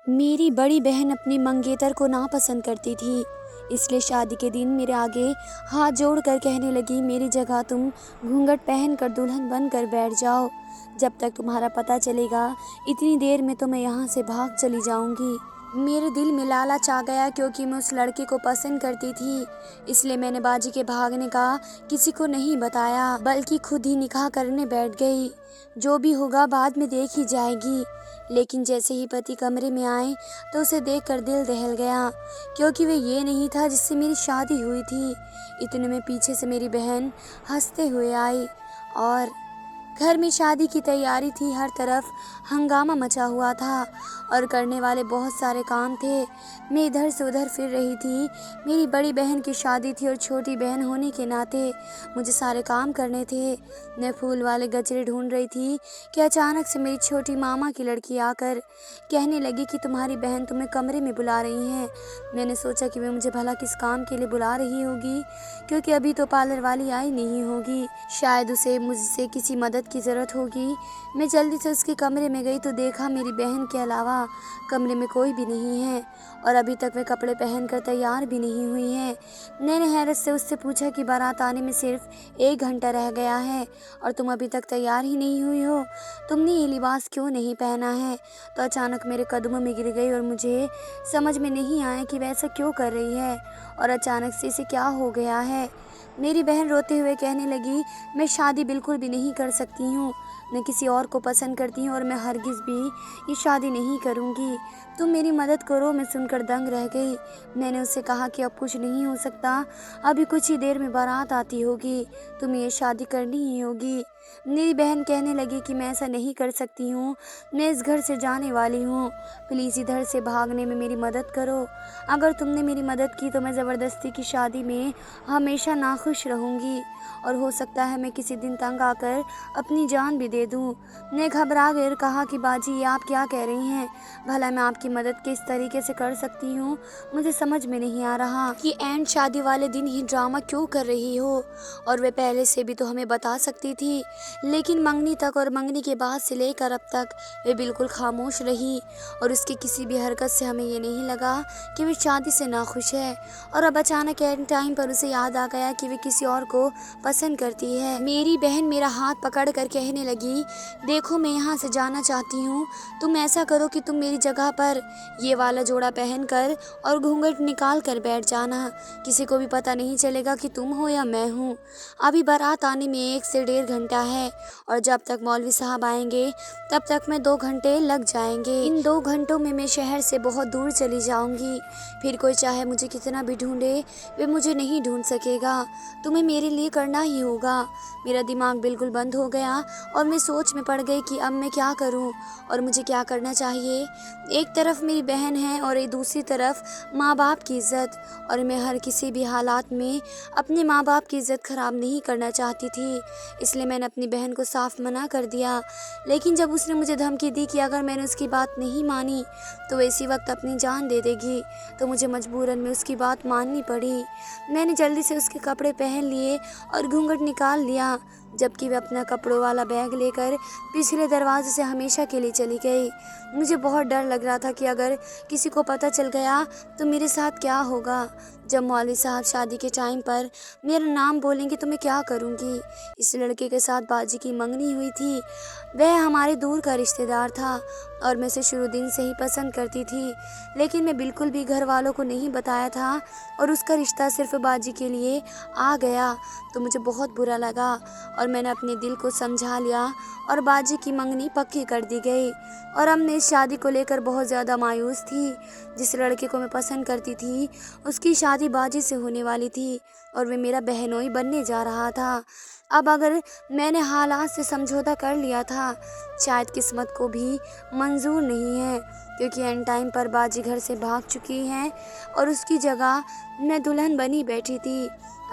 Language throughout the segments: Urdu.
میری بڑی بہن اپنی منگیتر کو ناپسند کرتی تھی، اس لیے شادی کے دن میرے آگے ہاتھ جوڑ کر کہنے لگی میری جگہ تم گھونگھٹ پہن کر دلہن بن کر بیٹھ جاؤ، جب تک تمہارا پتہ چلے گا اتنی دیر میں تو میں یہاں سے بھاگ چلی جاؤں گی۔ میرے دل میں لالچ آ گیا کیونکہ میں اس لڑکے کو پسند کرتی تھی، اس لیے میں نے باجی کے بھاگنے کا کسی کو نہیں بتایا بلکہ خود ہی نکاح کرنے بیٹھ گئی۔ جو بھی ہوگا بعد میں دیکھ ہی جائے گی۔ لیکن جیسے ہی پتی کمرے میں آئے تو اسے دیکھ کر دل دہل گیا کیونکہ وہ یہ نہیں تھا جس سے میری شادی ہوئی تھی۔ اتنے میں پیچھے سے میری بہن ہنستے ہوئے آئی اور گھر میں شادی کی تیاری تھی، ہر طرف ہنگامہ مچا ہوا تھا اور کرنے والے بہت سارے کام تھے۔ میں ادھر سے ادھر پھر رہی تھی، میری بڑی بہن کی شادی تھی اور چھوٹی بہن ہونے کے ناطے مجھے سارے کام کرنے تھے۔ میں پھول والے گجرے ڈھونڈ رہی تھی کہ اچانک سے میری چھوٹی ماما کی لڑکی آ کر کہنے لگی کہ تمہاری بہن تمہیں کمرے میں بلا رہی ہیں۔ میں نے سوچا کہ وہ مجھے بھلا کس کام کے لیے بلا رہی ہوگی کیونکہ ابھی تو پارلر والی آئی نہیں ہوگی، شاید اسے مجھ سے کسی مدد کی ضرورت ہوگی۔ میں جلدی سے اس کے کمرے میں گئی تو دیکھا میری بہن کے علاوہ کمرے میں کوئی بھی نہیں ہے اور ابھی تک وہ کپڑے پہن کر تیار بھی نہیں ہوئی ہے۔ میں نے حیرت سے اس سے پوچھا کہ بارات آنے میں صرف 1 گھنٹہ رہ گیا ہے اور تم ابھی تک تیار ہی نہیں ہوئی ہو، تم نے یہ لباس کیوں نہیں پہنا ہے؟ تو اچانک میرے قدموں میں گر گئی اور مجھے سمجھ میں نہیں آیا کہ وہ ایسا کیوں کر رہی ہے اور اچانک سے اسے کیا ہو گیا ہے۔ میری بہن روتے ہوئے کہنے لگی میں شادی بالکل بھی نہیں کر سکتی ہوں، میں کسی اور کو پسند کرتی ہوں اور میں ہرگز بھی یہ شادی نہیں کروں گی، تم میری مدد کرو۔ میں سن کر دنگ رہ گئی۔ میں نے اس سے کہا کہ اب کچھ نہیں ہو سکتا، ابھی کچھ ہی دیر میں بارات آتی ہوگی، تمہیں یہ شادی کرنی ہی ہوگی۔ میری بہن کہنے لگی کہ میں ایسا نہیں کر سکتی ہوں، میں اس گھر سے جانے والی ہوں، پلیز ادھر سے بھاگنے میں میری مدد کرو۔ اگر تم نے میری مدد کی تو میں زبردستی کی شادی میں ہمیشہ ناخوش رہوں گی اور ہو سکتا ہے میں کسی دن تنگ آ کر اپنی جان بھی دے دوں۔ میں گھبرا گئی اور کہا کہ باجی یہ آپ کیا کہہ رہی ہیں؟ بھلا میں آپ کی مدد کس طریقے سے کر سکتی ہوں؟ مجھے سمجھ میں نہیں آ رہا کہ اینڈ شادی والے دن ہی ڈرامہ کیوں کر رہی ہو، اور وہ پہلے سے بھی تو ہمیں بتا سکتی تھی۔ لیکن منگنی تک اور منگنی کے بعد سے لے کر اب تک وہ بالکل خاموش رہی اور اس کی کسی بھی حرکت سے ہمیں یہ نہیں لگا کہ وہ شادی سے ناخوش ہے، اور اب اچانک اینڈ ٹائم پر اسے یاد آ گیا کہ وہ کسی اور کو پسند کرتی ہے۔ میری بہن میرا ہاتھ پکڑ کر کہنے لگی دیکھو میں یہاں سے جانا چاہتی ہوں، تم ایسا کرو کہ تم میری جگہ پر یہ والا جوڑا پہن کر اور گھونگھٹ نکال کر بیٹھ جانا، کسی کو بھی پتہ نہیں چلے گا کہ تم ہو یا میں ہوں۔ ابھی بارات آنے میں 1 سے 1.5 گھنٹہ ہے اور جب تک مولوی صاحب آئیں گے تب تک میں 2 گھنٹے لگ جائیں گے۔ ان 2 گھنٹوں میں شہر سے بہت دور چلی جاؤں گی، پھر کوئی چاہے مجھے کتنا بھی ڈھونڈے وہ مجھے نہیں ڈھونڈ سکے گا، تمہیں میرے لیے کرنا ہی ہوگا۔ میرا دماغ بالکل بند ہو گیا اور میں سوچ میں پڑ گئی کہ اب میں کیا کروں اور مجھے کیا کرنا چاہیے۔ ایک طرف میری بہن ہے اور دوسری طرف ماں باپ کی عزت، اور میں ہر کسی بھی حالات میں اپنے ماں باپ کی عزت خراب نہیں کرنا چاہتی تھی، اس لیے میں نے اپنی بہن کو صاف منع کر دیا۔ لیکن جب اس نے مجھے دھمکی دی کہ اگر میں نے اس کی بات نہیں مانی تو وہ اسی وقت اپنی جان دے دے گی، تو مجھے مجبوراً میں اس کی بات ماننی پڑی۔ میں نے جلدی سے اس کے کپڑے پہن لیے اور گھونگھٹ نکال لیا، جبکہ وہ اپنا کپڑوں والا بیگ لے کر پچھلے دروازے سے ہمیشہ کے لیے چلی گئی۔ مجھے بہت ڈر لگ رہا تھا کہ اگر کسی کو پتہ چل گیا تو میرے ساتھ کیا ہوگا۔ جب مولوی صاحب شادی کے ٹائم پر میرا نام بولیں گے تو میں کیا کروں گی؟ اس لڑکے کے ساتھ باجی کی منگنی ہوئی تھی، وہ ہمارے دور کا رشتہ دار تھا اور میں اسے شروع دن سے ہی پسند کرتی تھی، لیکن میں بالکل بھی گھر والوں کو نہیں بتایا تھا اور اس کا رشتہ صرف باجی کے لیے آ گیا تو مجھے بہت برا لگا اور میں نے اپنے دل کو سمجھا لیا اور باجی کی منگنی پکی کر دی گئی۔ اور اب میں اس شادی کو لے کر بہت زیادہ مایوس تھی۔ جس لڑکے کو میں پسند کرتی تھی اس کی شادی باجی سے ہونے والی تھی اور وہ میرا بہنوئی بننے جا رہا تھا۔ اب اگر میں نے حالات سے سمجھوتہ کر لیا تھا، شاید قسمت کو بھی منظور نہیں ہے، کیونکہ اینڈ ٹائم پر باجی گھر سے بھاگ چکی ہے اور اس کی جگہ میں دلہن بنی بیٹھی تھی۔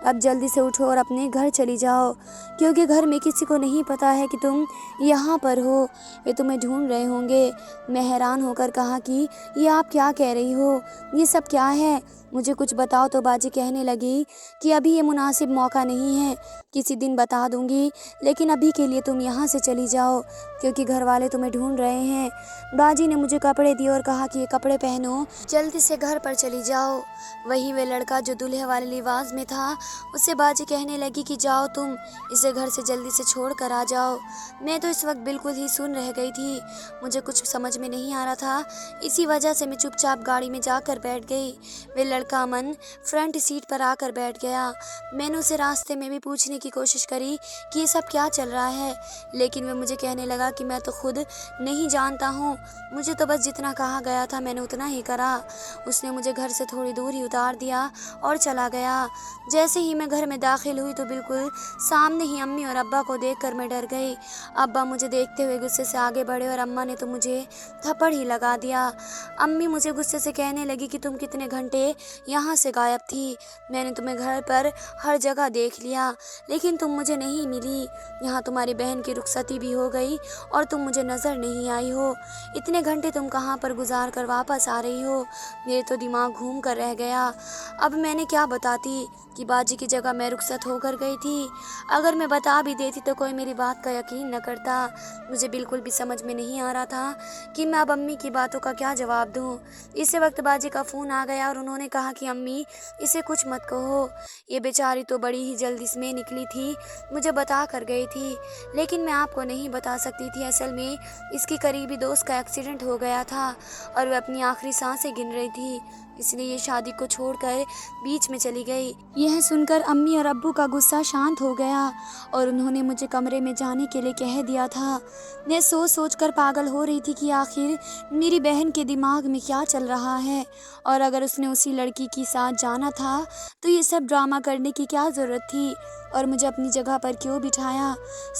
اب جلدی سے اٹھو اور اپنے گھر چلی جاؤ، کیونکہ گھر میں کسی کو نہیں پتہ ہے کہ تم یہاں پر ہو، وہ تمہیں ڈھونڈ رہے ہوں گے۔ میں حیران ہو کر کہا کہ یہ آپ کیا کہہ رہی ہو، یہ سب کیا ہے، مجھے کچھ بتاؤ۔ تو باجی کہنے لگی کہ ابھی یہ مناسب موقع نہیں ہے، کسی دن بتا دوں گی، لیکن ابھی کے لیے تم یہاں سے چلی جاؤ کیونکہ گھر والے تمہیں ڈھونڈ رہے ہیں۔ باجی نے مجھے کپڑے دیے اور کہا کہ یہ کپڑے پہنو، جلدی سے گھر پر چلی جاؤ۔ وہی وہ لڑکا جو دولہے والے لباس میں تھا، اس سے باجی کہنے لگی کہ جاؤ تم اسے گھر سے جلدی سے چھوڑ کر آ جاؤ۔ میں تو اس وقت بالکل ہی سن رہ گئی تھی، مجھے کچھ سمجھ میں نہیں آ رہا تھا، اسی وجہ سے میں چپ چاپ گاڑی میں جا کر بیٹھ گئی۔ وہ لڑکا امن فرنٹ سیٹ پر آ کر بیٹھ گیا۔ میں نے اسے راستے میں بھی پوچھنے کی کوشش کری کہ یہ سب کیا چل رہا ہے، لیکن وہ مجھے کہنے لگا کہ میں تو خود نہیں جانتا ہوں، مجھے تو بس جتنا کہا گیا تھا میں نے اتنا ہی کرا۔ اس نے مجھے گھر سے تھوڑی دور ہی اتار دیا اور چلا گیا۔ جیسے ہی میں گھر میں داخل ہوئی تو بالکل سامنے ہی امی اور ابا کو دیکھ کر میں ڈر گئی۔ ابا مجھے دیکھتے ہوئے غصے سے آگے بڑھے اور اماں نے تو مجھے تھپڑ ہی لگا دیا۔ امی مجھے غصے سے کہنے لگی کہ تم کتنے گھنٹے یہاں سے غائب تھی، میں نے تمہیں گھر پر ہر جگہ دیکھ لیا لیکن تم مجھے نہیں ملی، یہاں تمہاری بہن کی رخصتی بھی ہو گئی اور تم مجھے نظر نہیں آئی ہو، اتنے گھنٹے تم کہاں پر گزار کر واپس آ رہی ہو، میرے تو دماغ گھوم کر رہ گیا۔ اب میں نے کیا بتاتی کہ باجی کی جگہ میں رخصت ہو کر گئی تھی، اگر میں بتا بھی دیتی تو کوئی میری بات کا یقین نہ کرتا۔ مجھے بالکل بھی سمجھ میں نہیں آ رہا تھا کہ میں اب امی کی باتوں کا کیا جواب دوں۔ اسی وقت باجی کا فون آ گیا اور انہوں نے کہا کہ امی اسے کچھ مت کہو، یہ بیچاری تو بڑی ہی جلدی میں نکلی تھی، مجھے بتا کر گئی تھی، لیکن میں آپ کو نہیں بتا سکتی تھی، اصل میں اس کی قریبی دوست کا ایکسیڈنٹ ہو گیا تھا اور وہ اپنی آخری سانسیں گن رہی تھی، اس لیے یہ شادی کو چھوڑ کر بیچ میں چلی گئی۔ یہ سن کر امی اور ابو کا غصہ شانت ہو گیا اور انہوں نے مجھے کمرے میں جانے کے لیے کہہ دیا تھا۔ میں سوچ سوچ کر پاگل ہو رہی تھی کہ آخر میری بہن کے دماغ میں کیا چل رہا ہے، اور اگر اس نے اسی لڑکی کے ساتھ جانا تھا تو یہ سب ڈرامہ کرنے کی کیا ضرورت تھی اور مجھے اپنی جگہ پر کیوں بٹھایا۔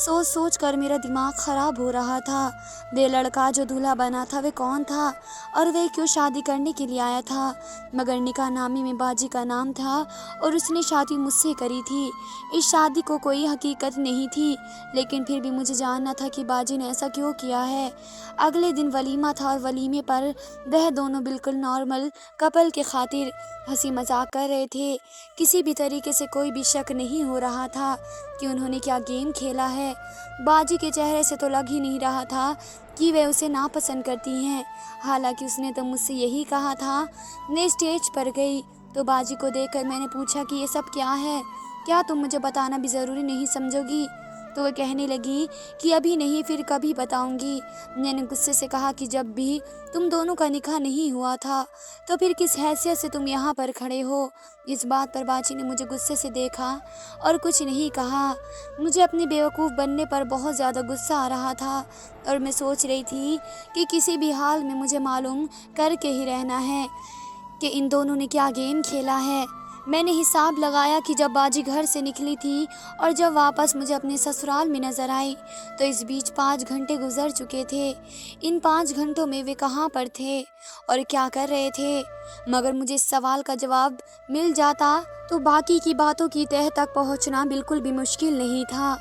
سوچ سوچ کر میرا دماغ خراب ہو رہا تھا۔ وہ لڑکا جو دولہا بنا تھا وہ کون تھا اور وہ کیوں شادی کرنے کے لیے آیا تھا، مگر نکاح نامے میں باجی کا نام تھا اور اس نے شادی مجھ سے کری تھی۔ اس شادی کو کوئی حقیقت نہیں تھی، لیکن پھر بھی مجھے جاننا تھا کہ باجی نے ایسا کیوں کیا ہے۔ اگلے دن ولیمہ تھا اور ولیمے پر وہ دونوں بالکل نارمل کپل کے خاطر ہنسی مذاق کر رہے تھے، کسی بھی طریقے سے کوئی بھی شک نہیں ہو رہا تھا کہ انہوں نے کیا گیم کھیلا ہے۔ باجی کے چہرے سے تو لگ ہی نہیں رہا تھا کہ وہ اسے ناپسند کرتی ہیں، حالانکہ اس نے تو مجھ سے یہی کہا تھا۔ میں اسٹیج پر گئی تو باجی کو دیکھ کر میں نے پوچھا کہ یہ سب کیا ہے، کیا تم مجھے بتانا بھی ضروری نہیں سمجھو گی؟ تو وہ کہنے لگی کہ ابھی نہیں، پھر کبھی بتاؤں گی۔ میں نے غصے سے کہا کہ جب بھی تم دونوں کا نکاح نہیں ہوا تھا تو پھر کس حیثیت سے تم یہاں پر کھڑے ہو؟ اس بات پر باجی نے مجھے غصے سے دیکھا اور کچھ نہیں کہا۔ مجھے اپنے بیوقوف بننے پر بہت زیادہ غصہ آ رہا تھا اور میں سوچ رہی تھی کہ کسی بھی حال میں مجھے معلوم کر کے ہی رہنا ہے کہ ان دونوں نے کیا گیم کھیلا ہے۔ میں نے حساب لگایا کہ جب باجی گھر سے نکلی تھی اور جب واپس مجھے اپنے سسرال میں نظر آئی تو اس بیچ 5 گھنٹے گزر چکے تھے۔ ان 5 گھنٹوں میں وہ کہاں پر تھے اور کیا کر رہے تھے؟ مگر مجھے اس سوال کا جواب مل جاتا تو باقی کی باتوں کی تہہ تک پہنچنا بالکل بھی مشکل نہیں تھا۔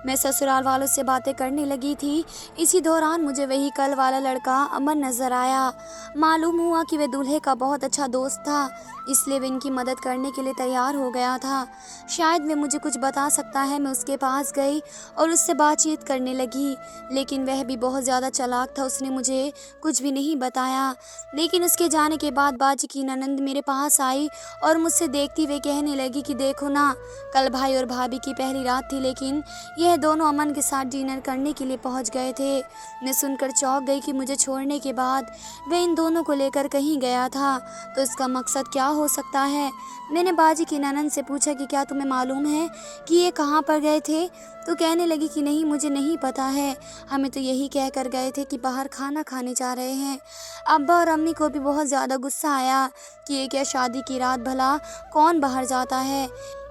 میں سسرال والوں سے باتیں کرنے لگی تھی، اسی دوران مجھے وہی کل والا لڑکا امن نظر آیا۔ معلوم ہوا کہ وہ دولہے کا بہت اچھا دوست تھا، اس لیے وہ ان کی مدد کرنے کے لیے تیار ہو گیا تھا۔ شاید وہ مجھے کچھ بتا سکتا ہے۔ میں اس کے پاس گئی اور اس سے بات چیت کرنے لگی، لیکن وہ بھی بہت زیادہ چالاک تھا، اس نے مجھے کچھ بھی نہیں بتایا۔ لیکن اس کے جانے کے بعد باجی کی ننند میرے پاس آئی اور مجھ سے دیکھتی ہوئے کہنے لگی کہ دیکھو نا، کل بھائی اور بھابھی کی پہلی رات تھی لیکن یہ دونوں امن کے ساتھ ڈنر کرنے کے لیے پہنچ گئے تھے۔ میں سن کر چونک گئی کہ مجھے چھوڑنے کے بعد وہ ان دونوں کو لے کر کہیں گیا تھا، تو اس کا مقصد کیا ہو سکتا ہے؟ میں نے باجی کی ننند سے پوچھا کہ کیا تمہیں معلوم ہے کہ یہ کہاں پر گئے تھے؟ تو کہنے لگی کہ نہیں، مجھے نہیں پتا ہے، ہمیں تو یہی کہہ کر گئے تھے کہ باہر کھانا کھانے جا رہے ہیں۔ ابا اور امی کو بھی بہت زیادہ غصہ آیا کہ یہ کیا شادی کی رات بھلا کون باہر جاتا ہے،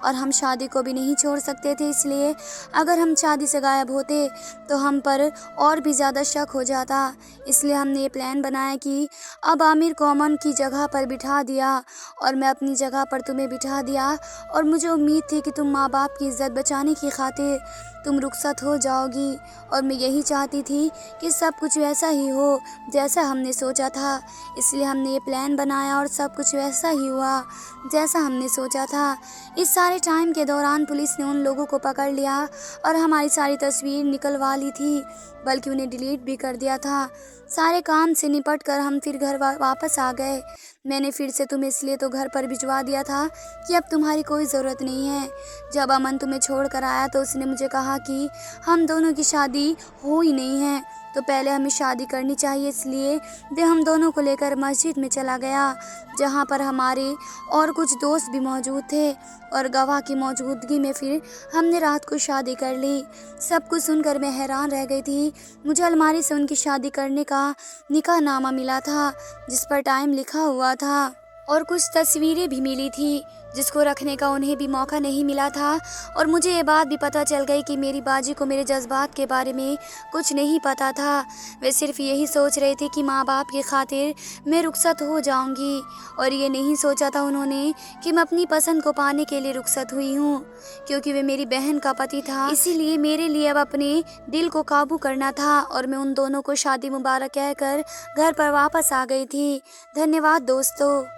اور ہم شادی کو بھی نہیں چھوڑ سکتے تھے، اس لیے اگر ہم شادی سے غائب ہوتے تو ہم پر اور بھی زیادہ شک ہو جاتا۔ اس لیے ہم نے یہ پلان بنایا کہ اب عامر کو امن کی جگہ پر بٹھا دیا اور میں اپنی جگہ پر تمہیں بٹھا دیا، اور مجھے امید تھی کہ تم ماں باپ کی عزت بچانے کی خاطر تم رخصت ہو جاؤ گی، اور میں یہی چاہتی تھی کہ سب کچھ ویسا ہی ہو جیسا ہم نے سوچا تھا۔ اس لیے ہم نے یہ پلان بنایا اور سب کچھ ویسا ہی ہوا جیسا ہم نے سوچا تھا۔ اس سارے ٹائم کے دوران پولیس نے ان لوگوں کو پکڑ لیا اور ہماری ساری تصویر نکلوا لی تھی، بلکہ انہیں ڈیلیٹ بھی کر دیا تھا۔ سارے کام سے نپٹ کر ہم پھر گھر واپس آ گئے۔ میں نے پھر سے تمہیں اس لیے تو گھر پر بھجوا دیا تھا کہ اب تمہاری کوئی ضرورت نہیں ہے۔ جب امن تمہیں چھوڑ کر آیا تو اس نے مجھے کہا کہ ہم دونوں کی شادی ہو ہی نہیں ہے، تو پہلے ہمیں شادی کرنی چاہیے، اس لیے وہ ہم دونوں کو لے کر مسجد میں چلا گیا، جہاں پر ہمارے اور کچھ دوست بھی موجود تھے، اور گواہ کی موجودگی میں پھر ہم نے رات کو شادی کر لی۔ سب کچھ سن کر میں حیران رہ گئی تھی۔ مجھے الماری سے ان کی شادی کرنے کا نکاح نامہ ملا تھا جس پر ٹائم لکھا ہوا تھا، اور کچھ تصویریں بھی ملی تھی جس کو رکھنے کا انہیں بھی موقع نہیں ملا تھا، اور مجھے یہ بات بھی پتہ چل گئی کہ میری باجی کو میرے جذبات کے بارے میں کچھ نہیں پتہ تھا۔ وہ صرف یہی سوچ رہے تھے کہ ماں باپ کی خاطر میں رخصت ہو جاؤں گی، اور یہ نہیں سوچا تھا انہوں نے کہ میں اپنی پسند کو پانے کے لیے رخصت ہوئی ہوں، کیونکہ وہ میری بہن کا پتی تھا۔ اسی لیے میرے لیے اب اپنے دل کو قابو کرنا تھا، اور میں ان دونوں کو شادی مبارک کہہ کر گھر پر واپس آ گئی تھی۔ دھنیہ واد دوستو۔